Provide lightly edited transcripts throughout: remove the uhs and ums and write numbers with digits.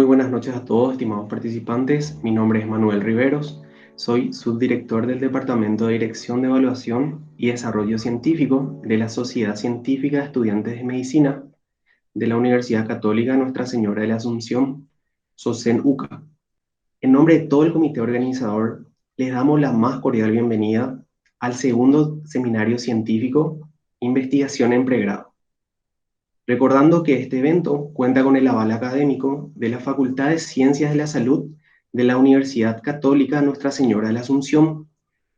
Muy buenas noches a todos, estimados participantes. Mi nombre es Manuel Riveros. Soy subdirector del Departamento de Dirección de Evaluación y Desarrollo Científico de la Sociedad Científica de Estudiantes de Medicina de la Universidad Católica Nuestra Señora de la Asunción, SOSEN UCA. En nombre de todo el comité organizador, les damos la más cordial bienvenida al segundo seminario científico Investigación en Pregrado. Recordando que este evento cuenta con el aval académico de la Facultad de Ciencias de la Salud de la Universidad Católica Nuestra Señora de la Asunción,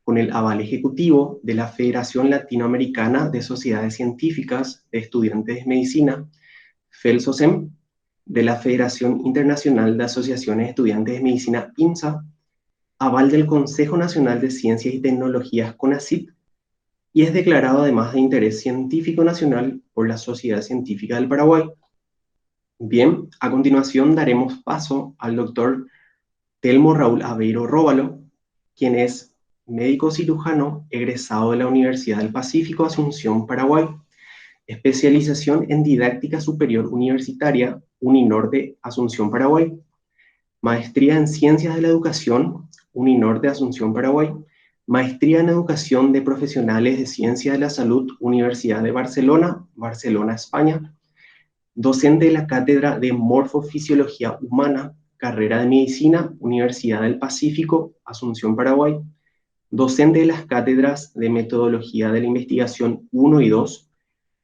con el aval ejecutivo de la Federación Latinoamericana de Sociedades Científicas de Estudiantes de Medicina, FELSOSEM, de la Federación Internacional de Asociaciones de Estudiantes de Medicina, INSA, aval del Consejo Nacional de Ciencias y Tecnologías, CONACYT, y es declarado además de interés científico nacional por la Sociedad Científica del Paraguay. Bien, a continuación daremos paso al doctor Telmo Raúl Aveiro Róbalo, quien es médico cirujano egresado de la Universidad del Pacífico Asunción, Paraguay, especialización en didáctica superior universitaria, Uninorte Asunción, Paraguay, maestría en ciencias de la educación, Uninorte Asunción, Paraguay, maestría en educación de profesionales de ciencia de la salud, Universidad de Barcelona, Barcelona, España, docente de la Cátedra de Morfofisiología Humana, carrera de Medicina, Universidad del Pacífico, Asunción, Paraguay, docente de las cátedras de Metodología de la Investigación 1 y 2,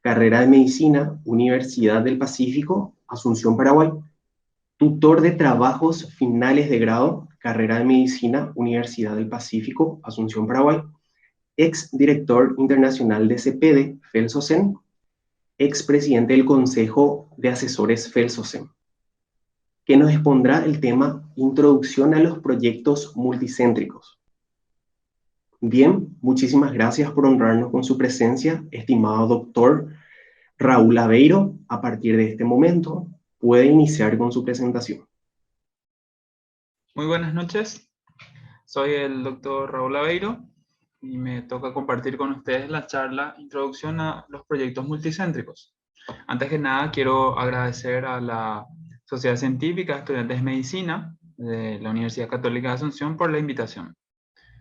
carrera de Medicina, Universidad del Pacífico, Asunción, Paraguay, tutor de trabajos finales de grado, carrera de Medicina, Universidad del Pacífico, Asunción, Paraguay, ex director internacional de CEPEDE, FELSOCEN, expresidente del Consejo de Asesores FELSOCEM, que nos expondrá el tema Introducción a los proyectos multicéntricos. Bien, muchísimas gracias por honrarnos con su presencia, estimado doctor Raúl Aveiro. A partir de este momento, puede iniciar con su presentación. Muy buenas noches, soy el doctor Raúl Aveiro y me toca compartir con ustedes la charla Introducción a los proyectos multicéntricos. Antes que nada, quiero agradecer a la Sociedad Científica de Estudiantes de Medicina de la Universidad Católica de Asunción por la invitación.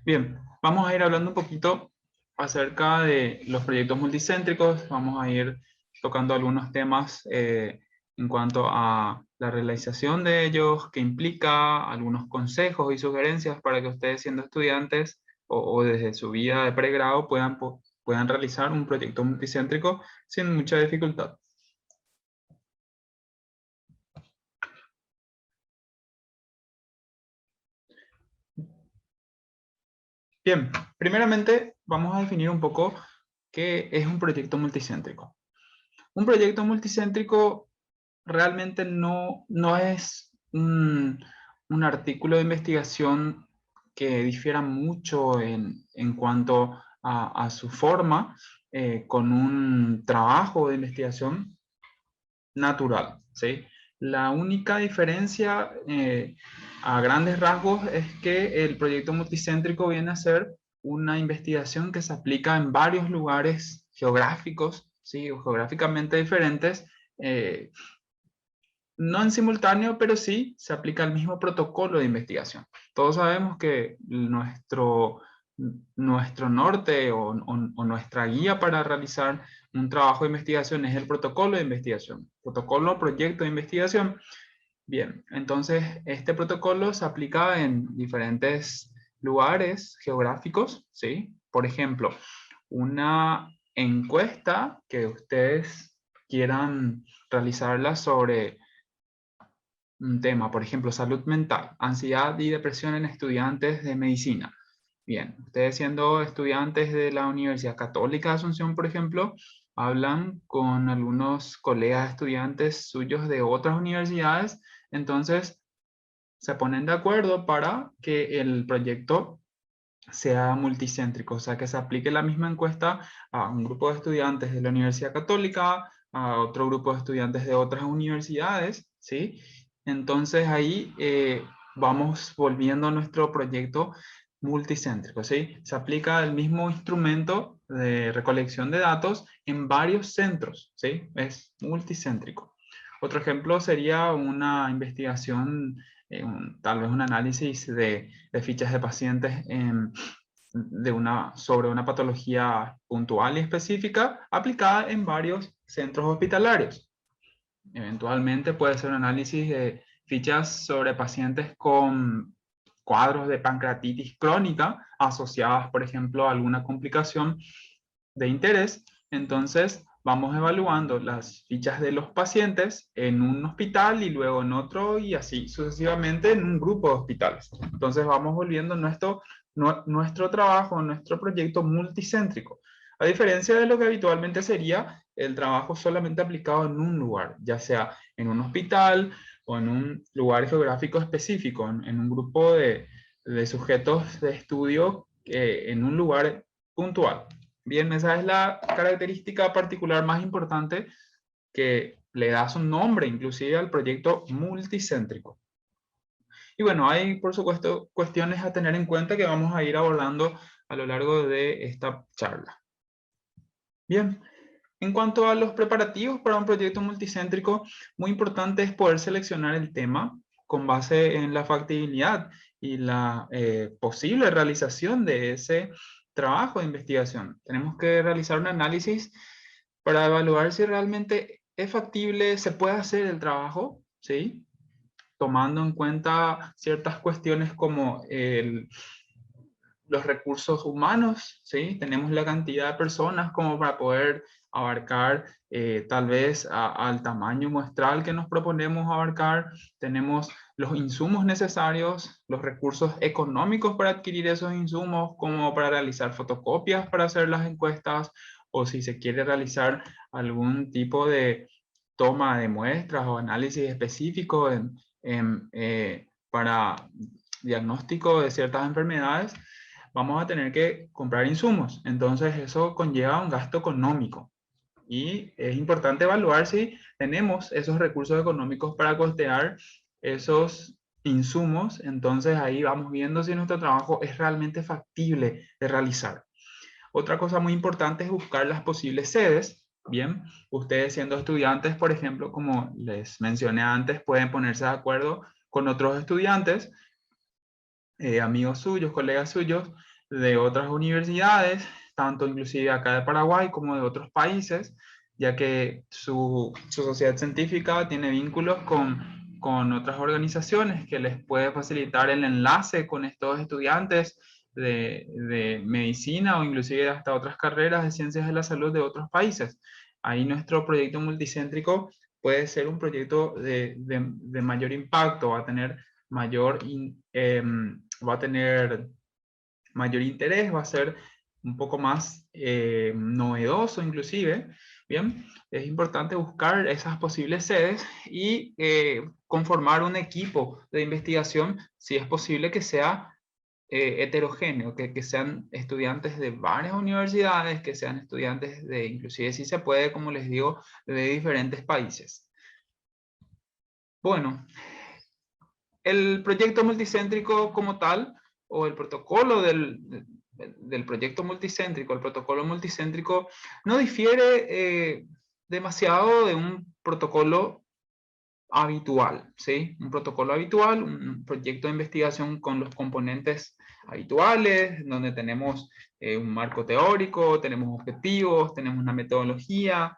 Bien, vamos a ir hablando un poquito acerca de los proyectos multicéntricos, vamos a ir tocando algunos temas en cuanto a la realización de ellos, que implica algunos consejos y sugerencias para que ustedes siendo estudiantes o desde su vida de pregrado puedan realizar un proyecto multicéntrico sin mucha dificultad. Bien, primeramente vamos a definir un poco qué es un proyecto multicéntrico. Un proyecto multicéntrico realmente no es un artículo de investigación que difiera mucho en cuanto a su forma con un trabajo de investigación natural, ¿sí? La única diferencia a grandes rasgos es que el proyecto multicéntrico viene a ser una investigación que se aplica en varios lugares geográficos, ¿sí? O geográficamente diferentes, eh, no en simultáneo, pero sí se aplica el mismo protocolo de investigación. Todos sabemos que nuestro norte o nuestra guía para realizar un trabajo de investigación es el protocolo de investigación, protocolo o proyecto de investigación. Bien, entonces este protocolo se aplica en diferentes lugares geográficos, ¿sí? Por ejemplo, una encuesta que ustedes quieran realizarla sobre un tema, por ejemplo, salud mental, ansiedad y depresión en estudiantes de medicina. Bien, ustedes siendo estudiantes de la Universidad Católica de Asunción, por ejemplo, hablan con algunos colegas estudiantes suyos de otras universidades, entonces se ponen de acuerdo para que el proyecto sea multicéntrico, o sea, que se aplique la misma encuesta a un grupo de estudiantes de la Universidad Católica, a otro grupo de estudiantes de otras universidades, ¿sí? Entonces ahí vamos volviendo a nuestro proyecto multicéntrico, ¿sí? Se aplica el mismo instrumento de recolección de datos en varios centros, ¿sí? Es multicéntrico. Otro ejemplo sería una investigación, tal vez un análisis de fichas de pacientes sobre una patología puntual y específica aplicada en varios centros hospitalarios. Eventualmente puede ser un análisis de fichas sobre pacientes con cuadros de pancreatitis crónica asociadas, por ejemplo, a alguna complicación de interés. Entonces, vamos evaluando las fichas de los pacientes en un hospital y luego en otro y así sucesivamente en un grupo de hospitales. Entonces, vamos volviendo nuestro trabajo, nuestro proyecto multicéntrico. A diferencia de lo que habitualmente sería el trabajo solamente aplicado en un lugar, ya sea en un hospital o en un lugar geográfico específico, en un grupo de sujetos de estudio en un lugar puntual. Bien, esa es la característica particular más importante que le da su nombre inclusive al proyecto multicéntrico. Y bueno, hay por supuesto cuestiones a tener en cuenta que vamos a ir abordando a lo largo de esta charla. Bien, en cuanto a los preparativos para un proyecto multicéntrico, muy importante es poder seleccionar el tema con base en la factibilidad y la posible realización de ese trabajo de investigación. Tenemos que realizar un análisis para evaluar si realmente es factible, se puede hacer el trabajo, ¿sí? Tomando en cuenta ciertas cuestiones como los recursos humanos, ¿sí? Tenemos la cantidad de personas como para poder abarcar tal vez al tamaño muestral que nos proponemos abarcar, tenemos los insumos necesarios, los recursos económicos para adquirir esos insumos, como para realizar fotocopias para hacer las encuestas, o si se quiere realizar algún tipo de toma de muestras o análisis específico para diagnóstico de ciertas enfermedades, vamos a tener que comprar insumos. Entonces eso conlleva un gasto económico. Y es importante evaluar si tenemos esos recursos económicos para costear esos insumos. Entonces ahí vamos viendo si nuestro trabajo es realmente factible de realizar. Otra cosa muy importante es buscar las posibles sedes. Bien, ustedes siendo estudiantes, por ejemplo, como les mencioné antes, pueden ponerse de acuerdo con otros estudiantes, amigos suyos, colegas suyos de otras universidades, tanto inclusive acá de Paraguay como de otros países, ya que su sociedad científica tiene vínculos con otras organizaciones que les puede facilitar el enlace con estos estudiantes de medicina o inclusive hasta otras carreras de ciencias de la salud de otros países. Ahí nuestro proyecto multicéntrico puede ser un proyecto de mayor impacto, va a tener mayor va a tener mayor interés, va a ser un poco más novedoso inclusive. Bien, es importante buscar esas posibles sedes y conformar un equipo de investigación, si es posible que sea heterogéneo, que sean estudiantes de varias universidades, que sean estudiantes de, inclusive si se puede, como les digo, de diferentes países. Bueno, el proyecto multicéntrico como tal, o el protocolo del proyecto multicéntrico, el protocolo multicéntrico, no difiere demasiado de un protocolo habitual, ¿sí? Un protocolo habitual, un proyecto de investigación con los componentes habituales, donde tenemos un marco teórico, tenemos objetivos, tenemos una metodología,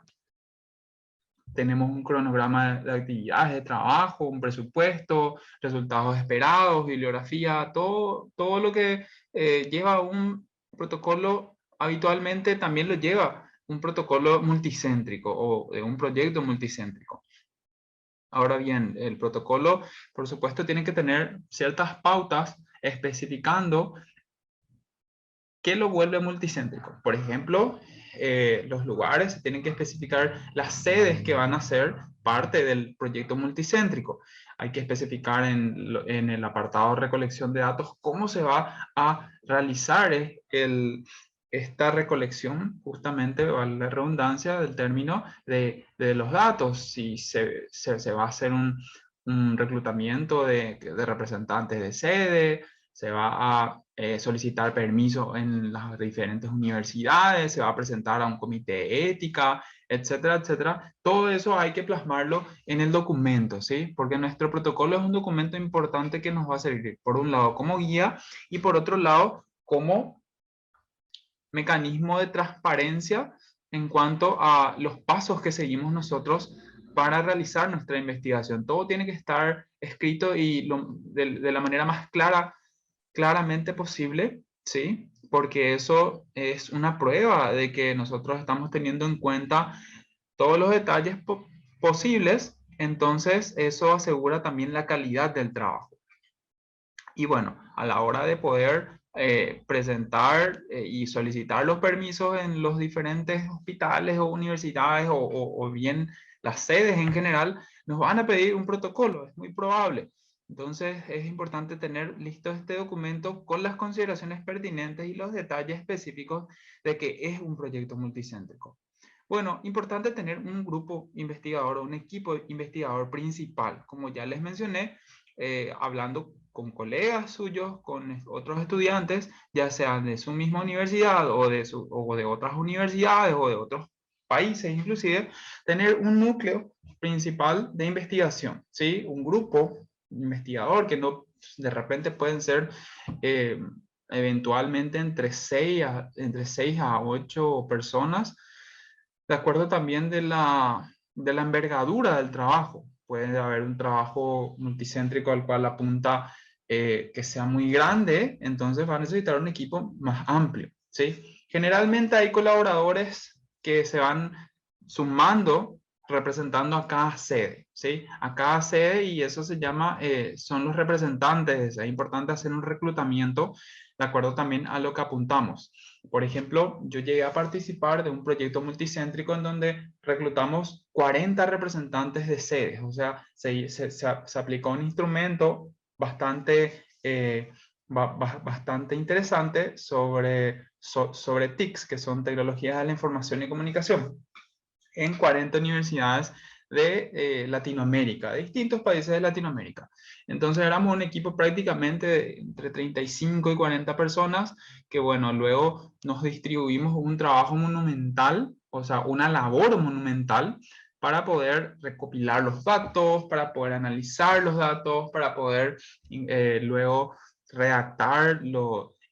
tenemos un cronograma de actividades de trabajo, un presupuesto, resultados esperados, bibliografía, todo lo que lleva un protocolo habitualmente también lo lleva un protocolo multicéntrico o un proyecto multicéntrico. Ahora bien, el protocolo, por supuesto, tiene que tener ciertas pautas especificando qué lo vuelve multicéntrico. Por ejemplo, los lugares tienen que especificar las sedes que van a ser parte del proyecto multicéntrico. Hay que especificar en el apartado de recolección de datos cómo se va a realizar esta recolección, justamente, vale la redundancia del término, de los datos. Si se va a hacer un reclutamiento de representantes de sede, se va a solicitar permiso en las diferentes universidades, se va a presentar a un comité de ética, etcétera, etcétera. Todo eso hay que plasmarlo en el documento, ¿sí? Porque nuestro protocolo es un documento importante que nos va a servir, por un lado, como guía y por otro lado, como mecanismo de transparencia en cuanto a los pasos que seguimos nosotros para realizar nuestra investigación. Todo tiene que estar escrito y de la manera más claramente posible, ¿sí? Porque eso es una prueba de que nosotros estamos teniendo en cuenta todos los detalles posibles, entonces eso asegura también la calidad del trabajo. Y bueno, a la hora de poder presentar y solicitar los permisos en los diferentes hospitales o universidades o bien las sedes en general, nos van a pedir un protocolo, es muy probable. Entonces es importante tener listo este documento con las consideraciones pertinentes y los detalles específicos de que es un proyecto multicéntrico. Bueno, importante tener un grupo investigador o un equipo investigador principal. Como ya les mencioné, hablando con colegas suyos, con otros estudiantes, ya sean de su misma universidad o de otras universidades o de otros países inclusive, tener un núcleo principal de investigación, ¿sí? Un grupo investigador que no, de repente pueden ser eh, eventualmente entre 6 a 8 personas, de acuerdo también de la envergadura del trabajo. Puede haber un trabajo multicéntrico al cual apunta que sea muy grande, entonces va a necesitar un equipo más amplio, ¿sí? Generalmente hay colaboradores que se van sumando representando a cada sede, ¿sí? A cada sede, y eso se llama, son los representantes. Es importante hacer un reclutamiento de acuerdo también a lo que apuntamos. Por ejemplo, yo llegué a participar de un proyecto multicéntrico en donde reclutamos 40 representantes de sedes, o sea, se aplicó un instrumento bastante, bastante interesante sobre TICs, que son tecnologías de la información y comunicación, en 40 universidades de Latinoamérica, de distintos países de Latinoamérica. Entonces éramos un equipo prácticamente de entre 35 y 40 personas que, bueno, luego nos distribuimos un trabajo monumental, o sea, una labor monumental para poder recopilar los datos, para poder analizar los datos, para poder luego redactar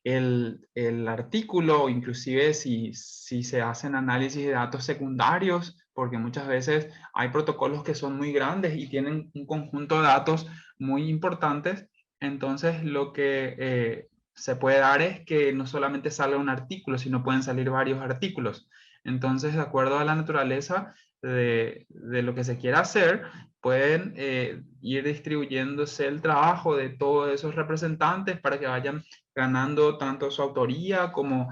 el artículo, inclusive si se hacen análisis de datos secundarios, porque muchas veces hay protocolos que son muy grandes y tienen un conjunto de datos muy importantes. Entonces lo que se puede dar es que no solamente salga un artículo, sino pueden salir varios artículos. Entonces, de acuerdo a la naturaleza de lo que se quiera hacer, pueden ir distribuyéndose el trabajo de todos esos representantes para que vayan ganando tanto su autoría como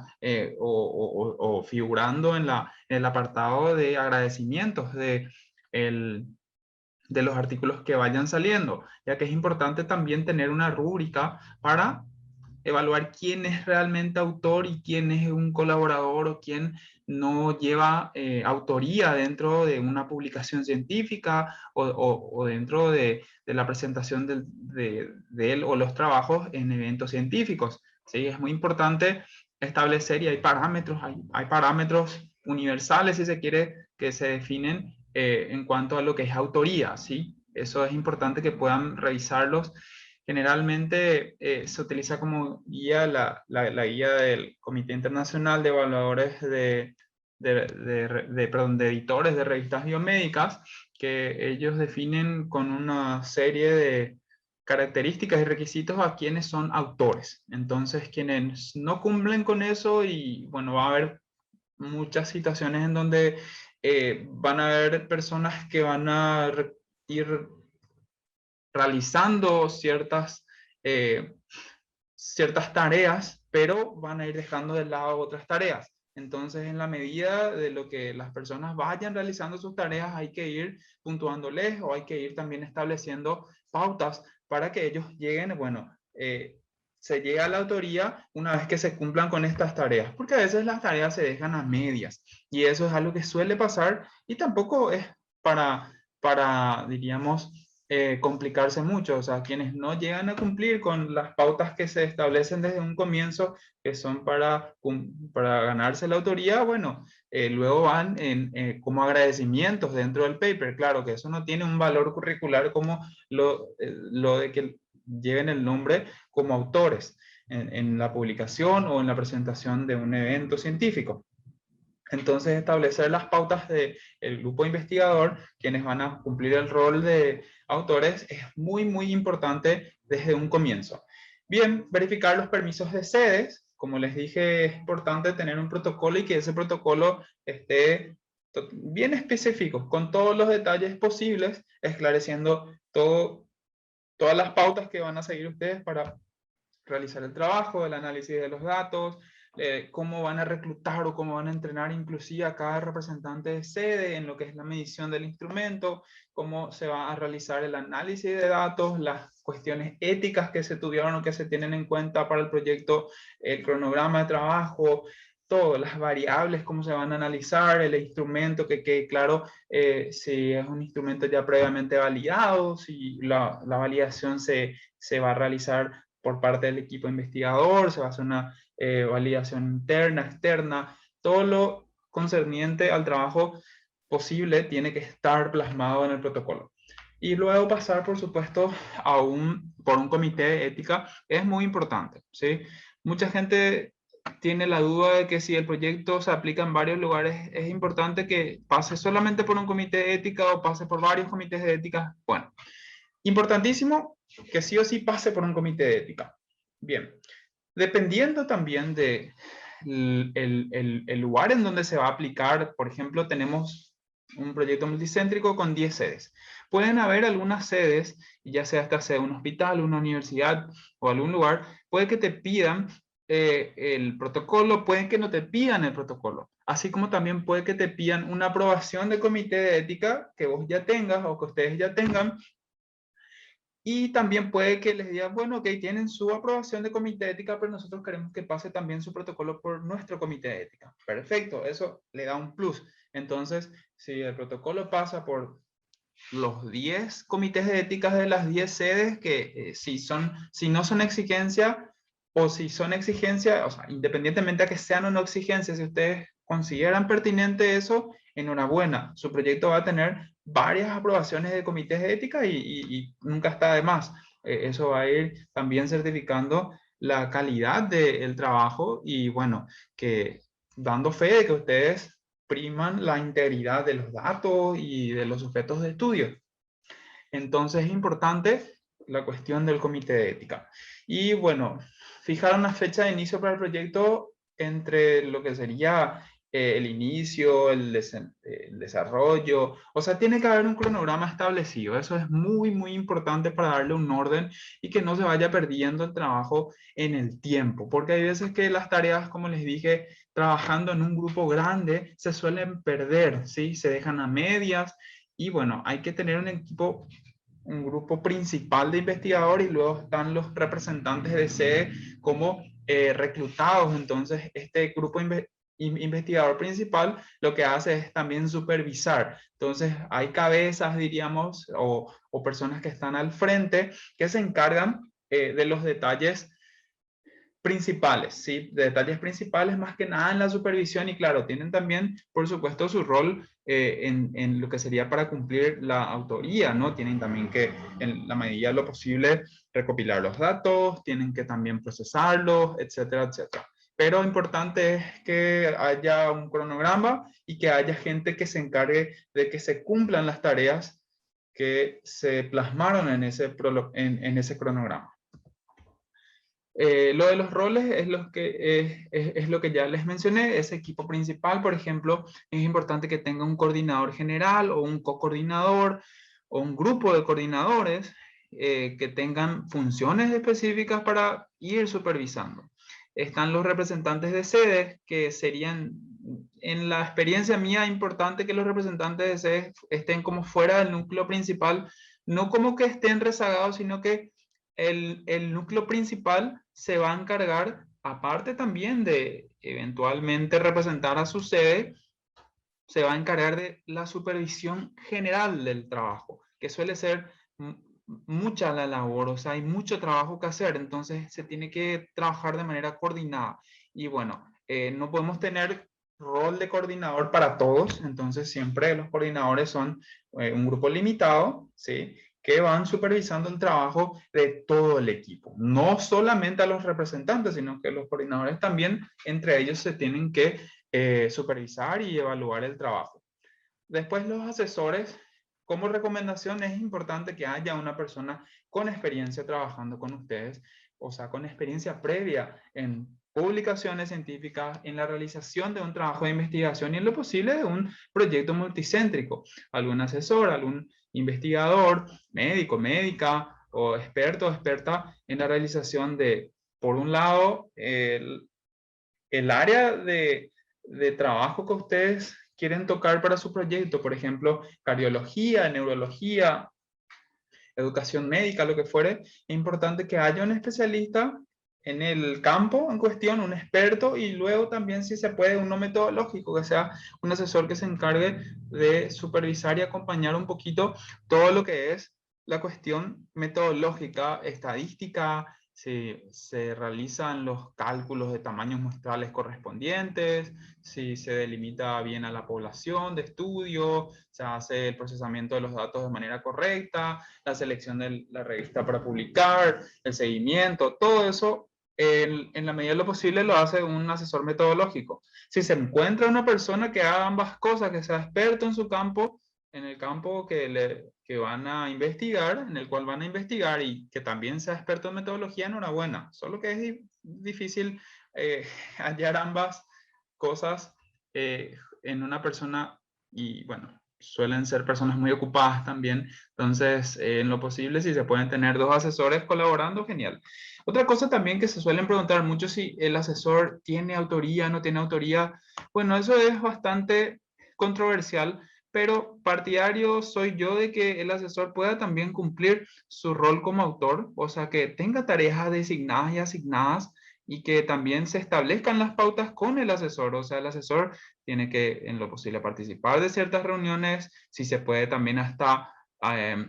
o figurando en el apartado de agradecimientos de los artículos que vayan saliendo, ya que es importante también tener una rúbrica para evaluar quién es realmente autor y quién es un colaborador o quién no lleva autoría dentro de una publicación científica o dentro de la presentación de él o los trabajos en eventos científicos. ¿Sí? Es muy importante establecer, y hay parámetros universales, si se quiere, que se definen en cuanto a lo que es autoría. ¿Sí? Eso es importante que puedan revisarlos. Generalmente se utiliza como guía la guía del Comité Internacional de Evaluadores perdón, de editores de revistas biomédicas, que ellos definen con una serie de características y requisitos a quienes son autores. Entonces, quienes no cumplen con eso, y bueno, va a haber muchas situaciones en donde van a haber personas que van a ir realizando ciertas tareas, pero van a ir dejando de lado otras tareas. Entonces, en la medida de lo que las personas vayan realizando sus tareas, hay que ir puntuándoles o hay que ir también estableciendo pautas para que ellos lleguen, bueno, se llega a la autoría una vez que se cumplan con estas tareas, porque a veces las tareas se dejan a medias y eso es algo que suele pasar y tampoco es para diríamos, complicarse mucho. O sea, quienes no llegan a cumplir con las pautas que se establecen desde un comienzo, que son para ganarse la autoría, bueno, luego van como agradecimientos dentro del paper. Claro que eso no tiene un valor curricular como lo de que lleven el nombre como autores en la publicación o en la presentación de un evento científico. Entonces, establecer las pautas del grupo investigador, quienes van a cumplir el rol de autores, es muy, muy importante desde un comienzo. Bien, verificar los permisos de sedes. Como les dije, es importante tener un protocolo y que ese protocolo esté bien específico, con todos los detalles posibles, esclareciendo todas las pautas que van a seguir ustedes para realizar el trabajo, el análisis de los datos, cómo van a reclutar o cómo van a entrenar inclusive a cada representante de sede en lo que es la medición del instrumento, cómo se va a realizar el análisis de datos, las cuestiones éticas que se tuvieron o que se tienen en cuenta para el proyecto, el cronograma de trabajo, todas las variables, cómo se van a analizar, el instrumento, que quede claro si es un instrumento ya previamente validado, si la validación se va a realizar por parte del equipo investigador, se va a hacer una validación interna, externa, todo lo concerniente al trabajo posible tiene que estar plasmado en el protocolo. Y luego pasar, por supuesto, por un comité de ética es muy importante, ¿sí? Mucha gente tiene la duda de que si el proyecto se aplica en varios lugares, es importante que pase solamente por un comité de ética o pase por varios comités de ética. Bueno, importantísimo que sí o sí pase por un comité de ética. Bien, dependiendo también de el lugar en donde se va a aplicar, por ejemplo, tenemos un proyecto multicéntrico con 10 sedes. Pueden haber algunas sedes, ya sea esta sede de un hospital, una universidad o algún lugar, puede que te pidan el protocolo, pueden que no te pidan el protocolo. Así como también puede que te pidan una aprobación de comité de ética que vos ya tengas o que ustedes ya tengan. Y también puede que les digan, bueno, ok, tienen su aprobación de comité de ética, pero nosotros queremos que pase también su protocolo por nuestro comité de ética. Perfecto, eso le da un plus. Entonces, si el protocolo pasa por los 10 comités de ética de las 10 sedes, que si no son exigencia o si son exigencia, o sea, independientemente de que sean o no exigencias, si ustedes consideran pertinente eso, enhorabuena, su proyecto va a tener varias aprobaciones de comités de ética y nunca está de más. Eso va a ir también certificando la calidad del trabajo y bueno, que dando fe de que ustedes priman la integridad de los datos y de los sujetos de estudio. Entonces es importante la cuestión del comité de ética. Y bueno, fijar una fecha de inicio para el proyecto entre lo que sería el inicio, el desarrollo, o sea, tiene que haber un cronograma establecido. Eso es muy, muy importante para darle un orden y que no se vaya perdiendo el trabajo en el tiempo, porque hay veces que las tareas, como les dije, trabajando en un grupo grande, se suelen perder, ¿sí? Se dejan a medias y bueno, hay que tener un grupo principal de investigadores y luego están los representantes de sede como reclutados. Entonces, este grupo investigador principal lo que hace es también supervisar. Entonces, hay cabezas, diríamos, o personas que están al frente que se encargan de los detalles principales, ¿sí? Detalles principales más que nada en la supervisión y claro, tienen también, por supuesto, su rol en lo que sería para cumplir la autoría, ¿no? Tienen también que, en la medida de lo posible, recopilar los datos, tienen que también procesarlos, etcétera, etcétera. Pero importante es que haya un cronograma y que haya gente que se encargue de que se cumplan las tareas que se plasmaron en ese cronograma. Lo de los roles es lo que ya les mencioné, ese equipo principal, por ejemplo, es importante que tenga un coordinador general o un co-coordinador o un grupo de coordinadores que tengan funciones específicas para ir supervisando. Están los representantes de sedes, que serían, en la experiencia mía, importante que los representantes de sedes estén como fuera del núcleo principal, no como que estén rezagados, sino que el núcleo principal se va a encargar, aparte también de eventualmente representar a su sede, se va a encargar de la supervisión general del trabajo, que suele ser m- mucha la labor, o sea, hay mucho trabajo que hacer, entonces se tiene que trabajar de manera coordinada. Y bueno, no podemos tener rol de coordinador para todos, entonces siempre los coordinadores son un grupo limitado, ¿sí? Que van supervisando el trabajo de todo el equipo, no solamente a los representantes, sino que los coordinadores también entre ellos se tienen que supervisar y evaluar el trabajo. Después los asesores, como recomendación es importante que haya una persona con experiencia trabajando con ustedes, o sea, con experiencia previa en publicaciones científicas, en la realización de un trabajo de investigación y en lo posible de un proyecto multicéntrico. Algún asesor, algún investigador, médico, médica o experto o experta en la realización de, por un lado, el área de trabajo que ustedes quieren tocar para su proyecto, por ejemplo, cardiología, neurología, educación médica, lo que fuere, es importante que haya un especialista en el campo en cuestión, un experto, y luego también, si se puede, uno metodológico, que sea un asesor que se encargue de supervisar y acompañar un poquito todo lo que es la cuestión metodológica, estadística, si se realizan los cálculos de tamaños muestrales correspondientes, si se delimita bien a la población de estudio, se hace el procesamiento de los datos de manera correcta, la selección de la revista para publicar, el seguimiento, todo eso en la medida de lo posible lo hace un asesor metodológico. Si se encuentra una persona que haga ambas cosas, que sea experto en su campo, en el campo que van a investigar, en el cual van a investigar y que también sea experto en metodología, enhorabuena. Solo que es difícil hallar ambas cosas en una persona y bueno, suelen ser personas muy ocupadas también. Entonces, en lo posible, si se pueden tener dos asesores colaborando, genial. Otra cosa también que se suelen preguntar mucho si el asesor tiene autoría, no tiene autoría. Bueno, eso es bastante controversial, pero partidario soy yo de que el asesor pueda también cumplir su rol como autor, o sea, que tenga tareas designadas y asignadas y que también se establezcan las pautas con el asesor, o sea, el asesor tiene que, en lo posible, participar de ciertas reuniones, si se puede también eh,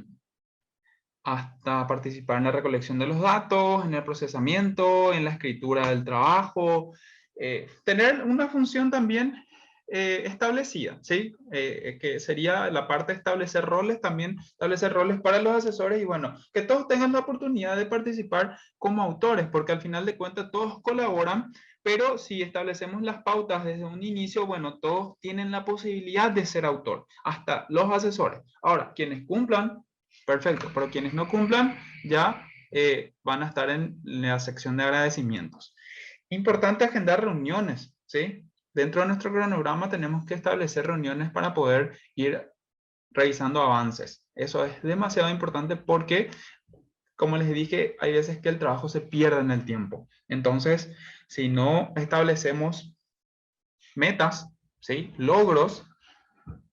hasta participar en la recolección de los datos, en el procesamiento, en la escritura del trabajo, tener una función también establecida, ¿sí? Que sería la parte de establecer roles, también establecer roles para los asesores y bueno, que todos tengan la oportunidad de participar como autores, porque al final de cuentas todos colaboran, pero si establecemos las pautas desde un inicio, bueno, todos tienen la posibilidad de ser autor, hasta los asesores. Ahora, quienes cumplan perfecto, pero quienes no cumplan ya van a estar en la sección de agradecimientos. Importante agendar reuniones, ¿sí? Dentro de nuestro cronograma tenemos que establecer reuniones para poder ir revisando avances. Eso es demasiado importante porque, como les dije, hay veces que el trabajo se pierde en el tiempo. Entonces, si no establecemos metas, ¿sí? Logros,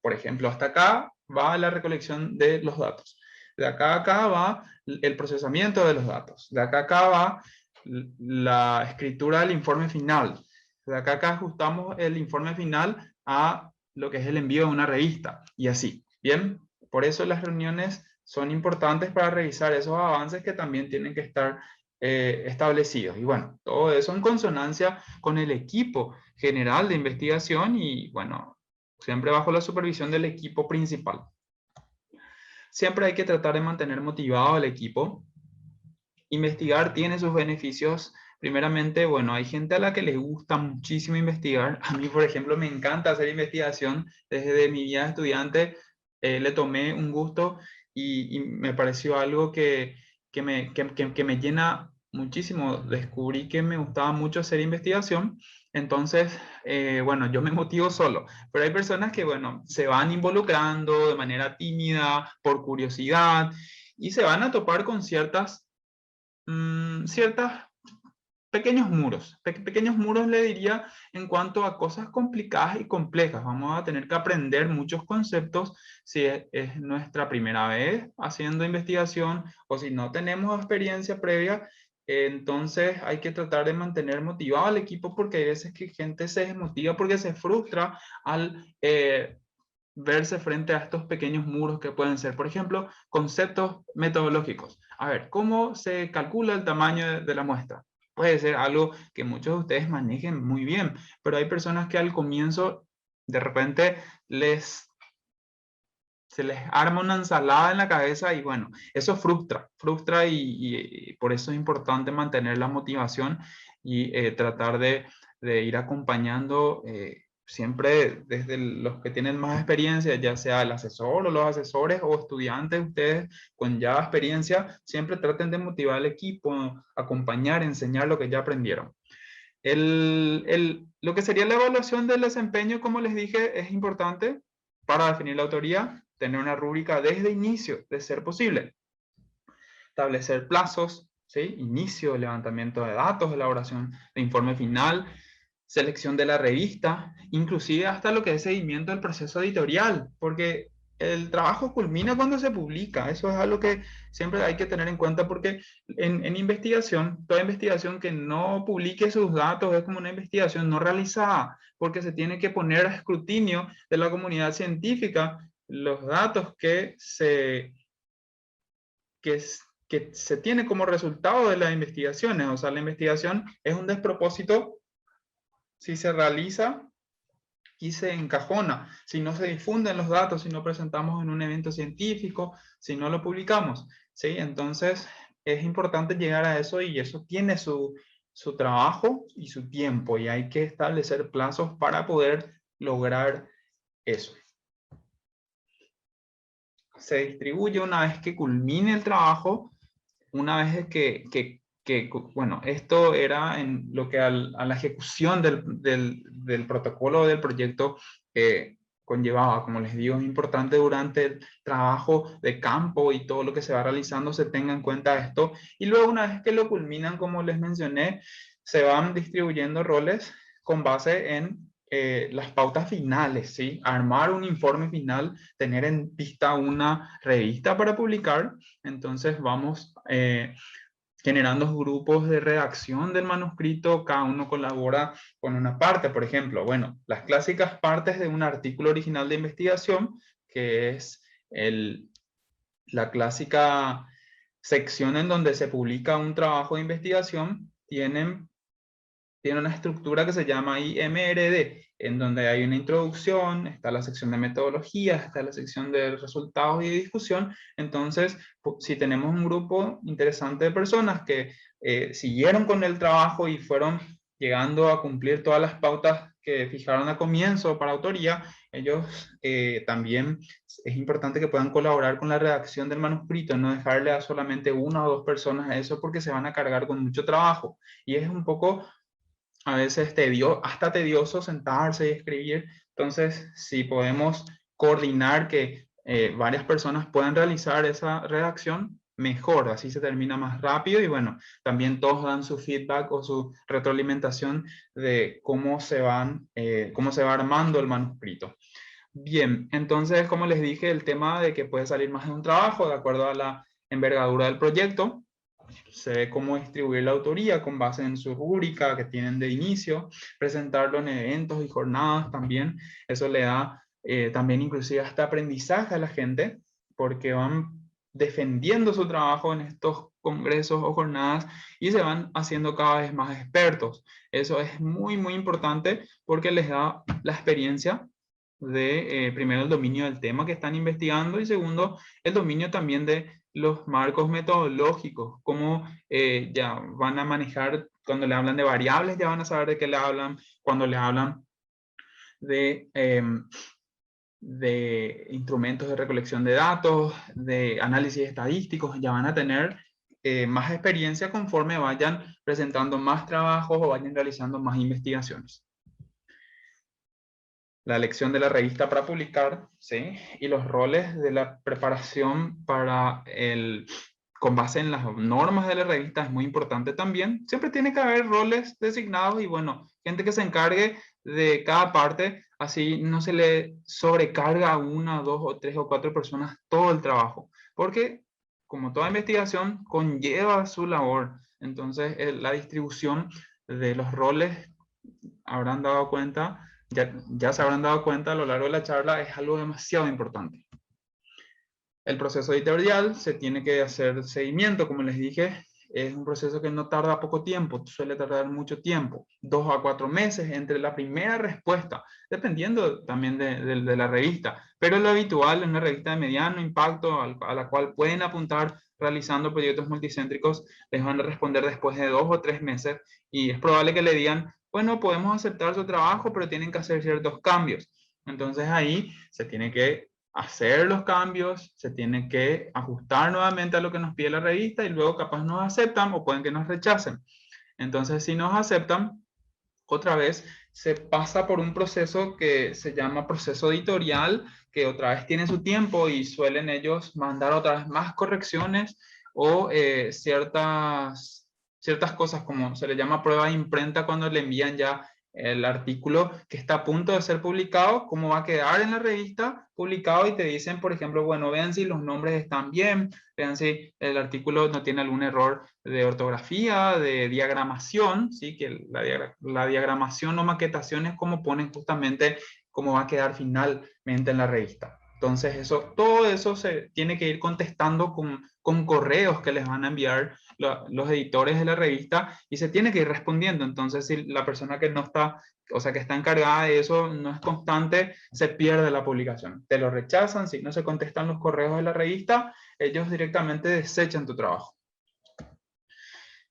por ejemplo, hasta acá va la recolección de los datos. De acá a acá va el procesamiento de los datos. De acá a acá va la escritura del informe final. De acá a acá ajustamos el informe final a lo que es el envío de una revista y así. Bien, por eso las reuniones son importantes para revisar esos avances que también tienen que estar establecidos. Y bueno, todo eso en consonancia con el equipo general de investigación y bueno, siempre bajo la supervisión del equipo principal. Siempre hay que tratar de mantener motivado al equipo. Investigar tiene sus beneficios. Primeramente, bueno, hay gente a la que le gusta muchísimo investigar. A mí, por ejemplo, me encanta hacer investigación. Desde mi vida de estudiante le tomé un gusto y me pareció algo que me llena muchísimo. Descubrí que me gustaba mucho hacer investigación. Entonces, bueno, yo me motivo solo, pero hay personas que, bueno, se van involucrando de manera tímida, por curiosidad, y se van a topar con ciertas pequeños muros. Pequeños muros le diría en cuanto a cosas complicadas y complejas. Vamos a tener que aprender muchos conceptos si es nuestra primera vez haciendo investigación o si no tenemos experiencia previa. Entonces hay que tratar de mantener motivado al equipo porque hay veces que gente se desmotiva porque se frustra al verse frente a estos pequeños muros que pueden ser, por ejemplo, conceptos metodológicos. A ver, ¿cómo se calcula el tamaño de la muestra? Puede ser algo que muchos de ustedes manejen muy bien, pero hay personas que al comienzo de repente se les arma una ensalada en la cabeza y bueno, eso frustra y por eso es importante mantener la motivación y tratar de ir acompañando siempre desde los que tienen más experiencia, ya sea el asesor o los asesores o estudiantes, ustedes con ya experiencia, siempre traten de motivar al equipo, acompañar, enseñar lo que ya aprendieron. Lo que sería la evaluación del desempeño, como les dije, es importante para definir la autoría, tener una rúbrica desde inicio, de ser posible. Establecer plazos, ¿sí? Inicio, levantamiento de datos, elaboración de informe final, selección de la revista, inclusive hasta lo que es seguimiento del proceso editorial, porque el trabajo culmina cuando se publica. Eso es algo que siempre hay que tener en cuenta porque en investigación, toda investigación que no publique sus datos es como una investigación no realizada, porque se tiene que poner a escrutinio de la comunidad científica los datos que, que se tiene como resultado de las investigaciones. O sea, la investigación es un despropósito si se realiza y se encajona, si no se difunden los datos, si no presentamos en un evento científico, si no lo publicamos, ¿sí? Entonces, es importante llegar a eso y eso tiene su trabajo y su tiempo y hay que establecer plazos para poder lograr eso. Se distribuye una vez que culmine el trabajo, una vez bueno, esto era en lo que a la ejecución del protocolo del proyecto conllevaba. Como les digo, es importante durante el trabajo de campo y todo lo que se va realizando se tenga en cuenta esto. Y luego una vez que lo culminan, como les mencioné, se van distribuyendo roles con base en las pautas finales, ¿sí? Armar un informe final, tener en vista una revista para publicar. Entonces vamos generando grupos de redacción del manuscrito, cada uno colabora con una parte, por ejemplo, bueno, las clásicas partes de un artículo original de investigación, que es la clásica sección en donde se publica un trabajo de investigación, tiene una estructura que se llama IMRD, en donde hay una introducción, está la sección de metodologías, está la sección de resultados y de discusión. Entonces, si tenemos un grupo interesante de personas que siguieron con el trabajo y fueron llegando a cumplir todas las pautas que fijaron al comienzo para autoría, ellos también es importante que puedan colaborar con la redacción del manuscrito, no dejarle a solamente una o dos personas a eso porque se van a cargar con mucho trabajo. Y es un poco a veces hasta tedioso sentarse y escribir. Entonces, si podemos coordinar que varias personas puedan realizar esa redacción, mejor, así se termina más rápido y bueno, también todos dan su feedback o su retroalimentación de cómo se va armando el manuscrito. Bien, entonces, como les dije, el tema de que puede salir más de un trabajo de acuerdo a la envergadura del proyecto. Se ve cómo distribuir la autoría con base en su rúbrica que tienen de inicio, presentarlo en eventos y jornadas también. Eso le da también inclusive hasta aprendizaje a la gente, porque van defendiendo su trabajo en estos congresos o jornadas y se van haciendo cada vez más expertos. Eso es muy, muy importante porque les da la experiencia de, primero, el dominio del tema que están investigando y segundo, el dominio también de los marcos metodológicos, cómo ya van a manejar, cuando le hablan de variables, ya van a saber de qué le hablan, cuando le hablan de, de instrumentos de recolección de datos, de análisis estadísticos, ya van a tener más experiencia conforme vayan presentando más trabajos o vayan realizando más investigaciones. La elección de la revista para publicar, ¿sí? Y los roles de la preparación con base en las normas de la revista es muy importante también. Siempre tiene que haber roles designados y bueno, gente que se encargue de cada parte, así no se le sobrecarga a una, dos o tres o cuatro personas todo el trabajo, porque como toda investigación conlleva su labor. Entonces, la distribución de los roles, habrán dado cuenta, ya se habrán dado cuenta a lo largo de la charla, es algo demasiado importante. El proceso editorial se tiene que hacer seguimiento, como les dije, es un proceso que no tarda poco tiempo, suele tardar mucho tiempo, 2 a 4 meses entre la primera respuesta, dependiendo también de la revista, pero lo habitual en una revista de mediano impacto a la cual pueden apuntar realizando proyectos multicéntricos, les van a responder después de 2 o 3 meses y es probable que le digan, bueno, podemos aceptar su trabajo, pero tienen que hacer ciertos cambios. Entonces ahí se tiene que hacer los cambios, se tiene que ajustar nuevamente a lo que nos pide la revista y luego capaz nos aceptan o pueden que nos rechacen. Entonces, si nos aceptan, otra vez se pasa por un proceso que se llama proceso editorial, que otra vez tiene su tiempo y suelen ellos mandar otra vez más correcciones o ciertas cosas como se le llama prueba de imprenta cuando le envían ya el artículo que está a punto de ser publicado, cómo va a quedar en la revista publicado y te dicen, por ejemplo, bueno, vean si los nombres están bien, vean si el artículo no tiene algún error de ortografía, de diagramación, ¿sí? Que la diagramación o maquetación es como ponen justamente cómo va a quedar finalmente en la revista. Entonces, todo eso se tiene que ir contestando con correos que les van a enviar los editores de la revista y se tiene que ir respondiendo. Entonces, si la persona que no está, o sea, que está encargada de eso no es constante, se pierde la publicación. Te lo rechazan, si no se contestan los correos de la revista, ellos directamente desechan tu trabajo.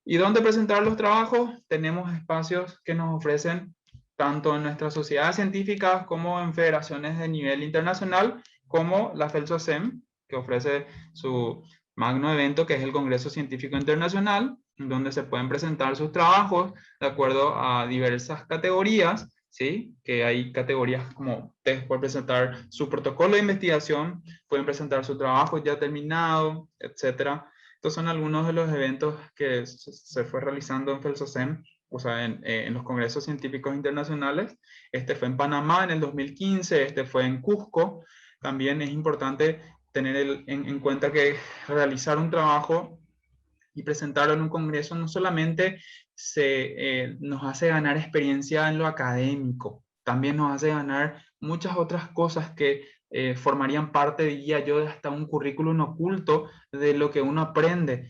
¿Y dónde presentar los trabajos? Tenemos espacios que nos ofrecen tanto en nuestras sociedades científicas como en federaciones de nivel internacional, como la FELSOCEM, que ofrece su magno evento, que es el Congreso Científico Internacional, donde se pueden presentar sus trabajos de acuerdo a diversas categorías, ¿sí? Que hay categorías como ustedes pueden presentar su protocolo de investigación, pueden presentar su trabajo ya terminado, etcétera. Estos son algunos de los eventos que se fue realizando en FELSOCEM, o sea, en los congresos científicos internacionales. Este fue en Panamá en el 2015, este fue en Cusco. También es importante tener en cuenta que realizar un trabajo y presentarlo en un congreso no solamente nos hace ganar experiencia en lo académico, también nos hace ganar muchas otras cosas que formarían parte, diría yo, de hasta un currículum oculto de lo que uno aprende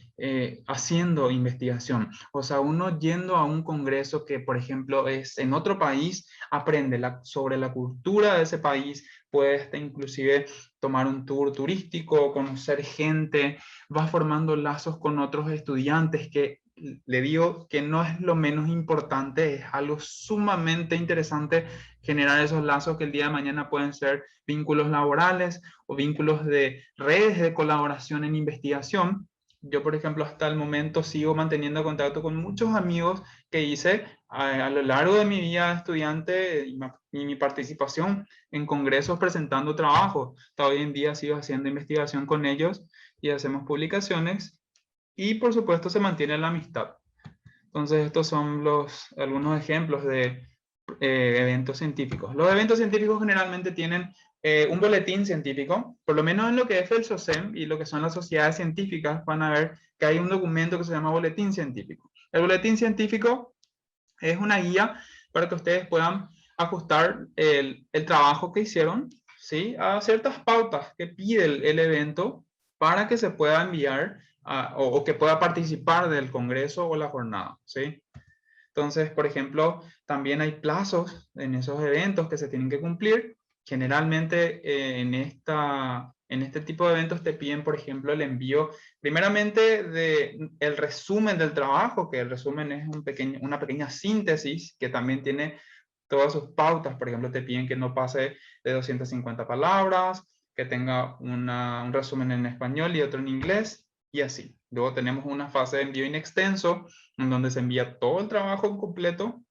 haciendo investigación. O sea, uno yendo a un congreso que, por ejemplo, es en otro país, aprende sobre la cultura de ese país, puede inclusive tomar un tour turístico, conocer gente, va formando lazos con otros estudiantes que le digo que no es lo menos importante, es algo sumamente interesante generar esos lazos que el día de mañana pueden ser vínculos laborales o vínculos de redes de colaboración en investigación. Yo, por ejemplo, hasta el momento sigo manteniendo contacto con muchos amigos que hice a lo largo de mi vida de estudiante y mi participación en congresos presentando trabajos. Hasta hoy en día sigo haciendo investigación con ellos y hacemos publicaciones y por supuesto se mantiene la amistad. Entonces estos son algunos ejemplos de eventos científicos. Los eventos científicos generalmente tienen un boletín científico, por lo menos en lo que es el SOCEM y lo que son las sociedades científicas, van a ver que hay un documento que se llama boletín científico. El boletín científico es una guía para que ustedes puedan ajustar el trabajo que hicieron, ¿sí? A ciertas pautas que pide el evento para que se pueda enviar o que pueda participar del congreso o la jornada, ¿sí? Entonces, por ejemplo, también hay plazos en esos eventos que se tienen que cumplir. Generalmente en este tipo de eventos te piden, por ejemplo, el envío, primeramente, el resumen del trabajo, que el resumen es una pequeña síntesis que también tiene todas sus pautas. Por ejemplo, te piden que no pase de 250 palabras, que tenga un resumen en español y otro en inglés, y así. Luego tenemos una fase de envío in extenso, en donde se envía todo el trabajo completo.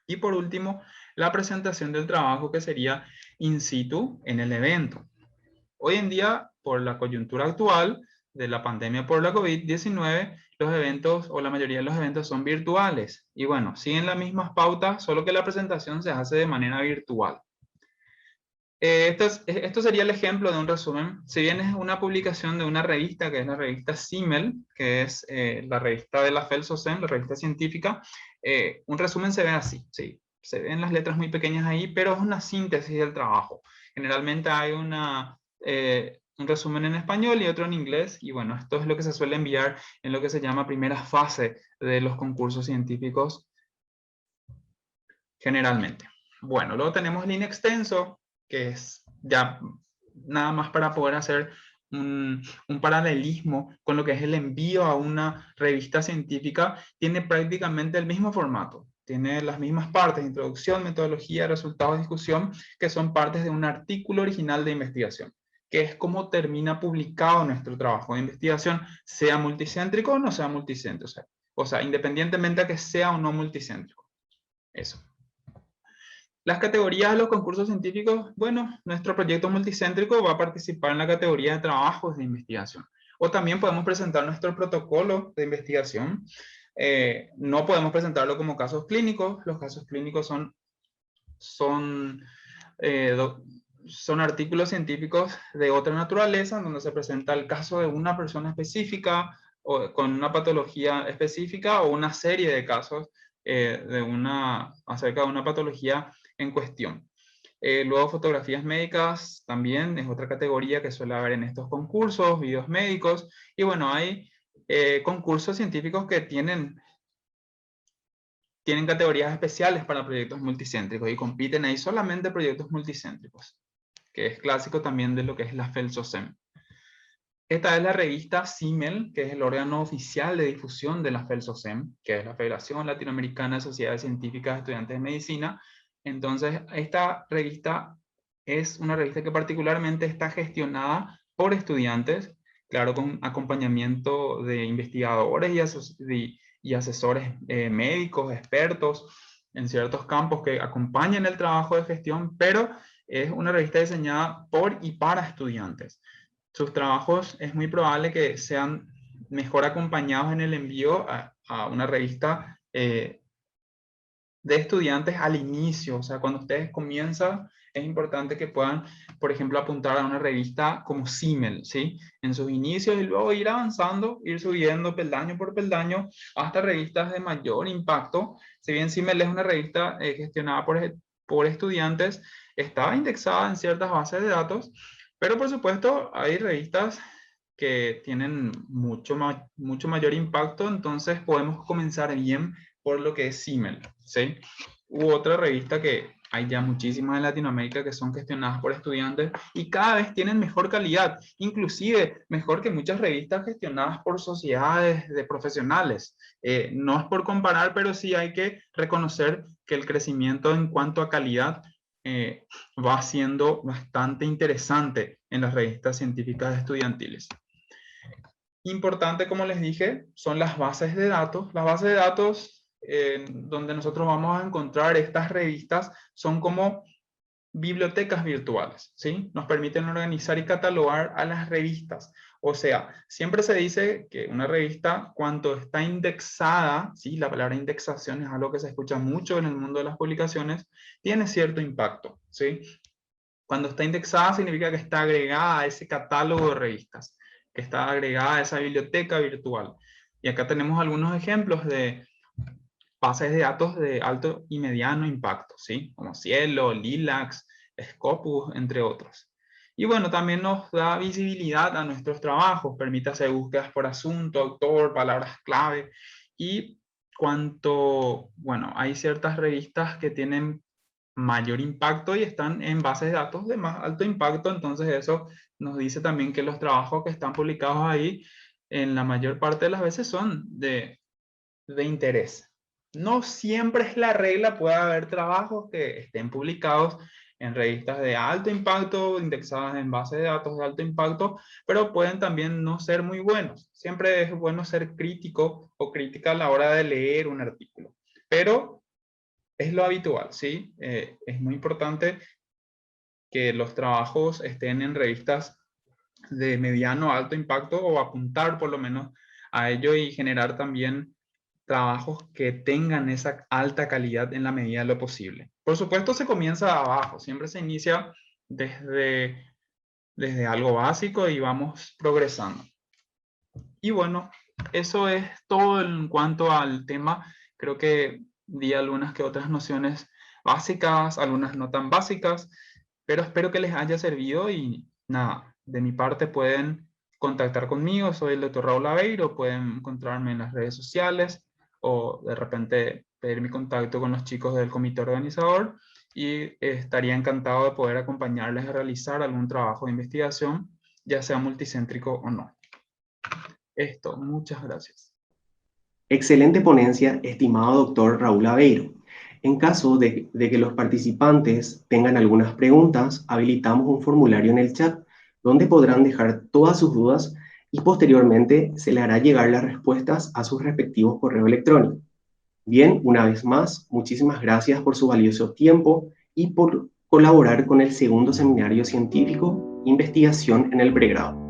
Y por último, la presentación del trabajo, que sería in situ en el evento. Hoy en día, por la coyuntura actual de la pandemia por la COVID-19, los eventos o la mayoría de los eventos son virtuales. Y bueno, siguen las mismas pautas, solo que la presentación se hace de manera virtual. Esto sería el ejemplo de un resumen. Si bien es una publicación de una revista, que es la revista CIMEL, que es la revista de la FELSOCEM, la revista científica, un resumen se ve así, ¿sí? se ven las letras muy pequeñas ahí, pero es una síntesis del trabajo. Generalmente hay un resumen en español y otro en inglés, y bueno, esto es lo que se suele enviar en lo que se llama primera fase de los concursos científicos generalmente. Bueno, luego tenemos el in extenso, que es ya nada más para poder hacer un paralelismo con lo que es el envío a una revista científica. Tiene prácticamente el mismo formato. Tiene las mismas partes: introducción, metodología, resultados, discusión, que son partes de un artículo original de investigación, que es como termina publicado nuestro trabajo de investigación, sea multicéntrico o no sea multicéntrico. O sea, independientemente de que sea o no multicéntrico. Eso. Las categorías de los concursos científicos, bueno, nuestro proyecto multicéntrico va a participar en la categoría de trabajos de investigación. O también podemos presentar nuestro protocolo de investigación. No podemos presentarlo como casos clínicos. Los casos clínicos eh, son artículos científicos de otra naturaleza, donde se presenta el caso de una persona específica o con una patología específica, o una serie de casos acerca de una patología en cuestión. Luego, fotografías médicas también es otra categoría que suele haber en estos concursos, videos médicos. Y bueno, hay concursos científicos que tienen categorías especiales para proyectos multicéntricos, y compiten ahí solamente proyectos multicéntricos, que es clásico también de lo que es la FELSOCEM. Esta es la revista CIMEL, que es el órgano oficial de difusión de la FELSOCEM, que es la Federación Latinoamericana de Sociedades Científicas de Estudiantes de Medicina. Entonces, esta revista es una revista que particularmente está gestionada por estudiantes, claro, con acompañamiento de investigadores y asesores médicos, expertos en ciertos campos que acompañan el trabajo de gestión, pero es una revista diseñada por y para estudiantes. Sus trabajos es muy probable que sean mejor acompañados en el envío a una revista de estudiantes al inicio. O sea, cuando ustedes comienzan, es importante que puedan, por ejemplo, apuntar a una revista como CIMEL, ¿sí? En sus inicios, y luego ir avanzando, ir subiendo peldaño por peldaño hasta revistas de mayor impacto. Si bien CIMEL es una revista gestionada por estudiantes, está indexada en ciertas bases de datos, pero por supuesto hay revistas que tienen mucho mayor impacto. Entonces podemos comenzar bien por lo que es CIMEL, ¿sí? U otra revista que hay ya muchísimas en Latinoamérica que son gestionadas por estudiantes y cada vez tienen mejor calidad, inclusive mejor que muchas revistas gestionadas por sociedades de profesionales. No es por comparar, pero sí hay que reconocer que el crecimiento en cuanto a calidad va siendo bastante interesante en las revistas científicas estudiantiles. Importante, como les dije, son las bases de datos. Las bases de datos donde nosotros vamos a encontrar estas revistas son como bibliotecas virtuales, ¿sí? Nos permiten organizar y catalogar a las revistas. O sea, siempre se dice que una revista, cuando está indexada, ¿sí? La palabra indexación es algo que se escucha mucho en el mundo de las publicaciones, tiene cierto impacto, ¿sí? Cuando está indexada significa que está agregada a ese catálogo de revistas, que está agregada a esa biblioteca virtual. Y acá tenemos algunos ejemplos de bases de datos de alto y mediano impacto, ¿sí? Como Cielo, Lilacs, Scopus, entre otros. Y bueno, también nos da visibilidad a nuestros trabajos, permite hacer búsquedas por asunto, autor, palabras clave. Y bueno, hay ciertas revistas que tienen mayor impacto y están en bases de datos de más alto impacto. Entonces eso nos dice también que los trabajos que están publicados ahí en la mayor parte de las veces son de interés. No siempre es la regla, puede haber trabajos que estén publicados en revistas de alto impacto, indexadas en bases de datos de alto impacto, pero pueden también no ser muy buenos. Siempre es bueno ser crítico o crítica a la hora de leer un artículo, pero es lo habitual, ¿sí? Es muy importante que los trabajos estén en revistas de mediano a alto impacto, o apuntar por lo menos a ello, y generar también trabajos que tengan esa alta calidad en la medida de lo posible. Por supuesto, se comienza de abajo, siempre se inicia desde algo básico y vamos progresando. Y bueno, eso es todo en cuanto al tema. Creo que di algunas que otras nociones básicas, algunas no tan básicas, pero espero que les haya servido y nada, de mi parte pueden contactar conmigo, soy el doctor Raúl Aveiro, pueden encontrarme en las redes sociales o de repente pedir mi contacto con los chicos del comité organizador y estaría encantado de poder acompañarles a realizar algún trabajo de investigación, ya sea multicéntrico o no. Esto, muchas gracias. Excelente ponencia, estimado doctor Raúl Aveiro. En caso de que los participantes tengan algunas preguntas, habilitamos un formulario en el chat donde podrán dejar todas sus dudas y posteriormente se le hará llegar las respuestas a sus respectivos correos electrónicos. Bien, una vez más, muchísimas gracias por su valioso tiempo y por colaborar con el segundo seminario científico Investigación en el pregrado.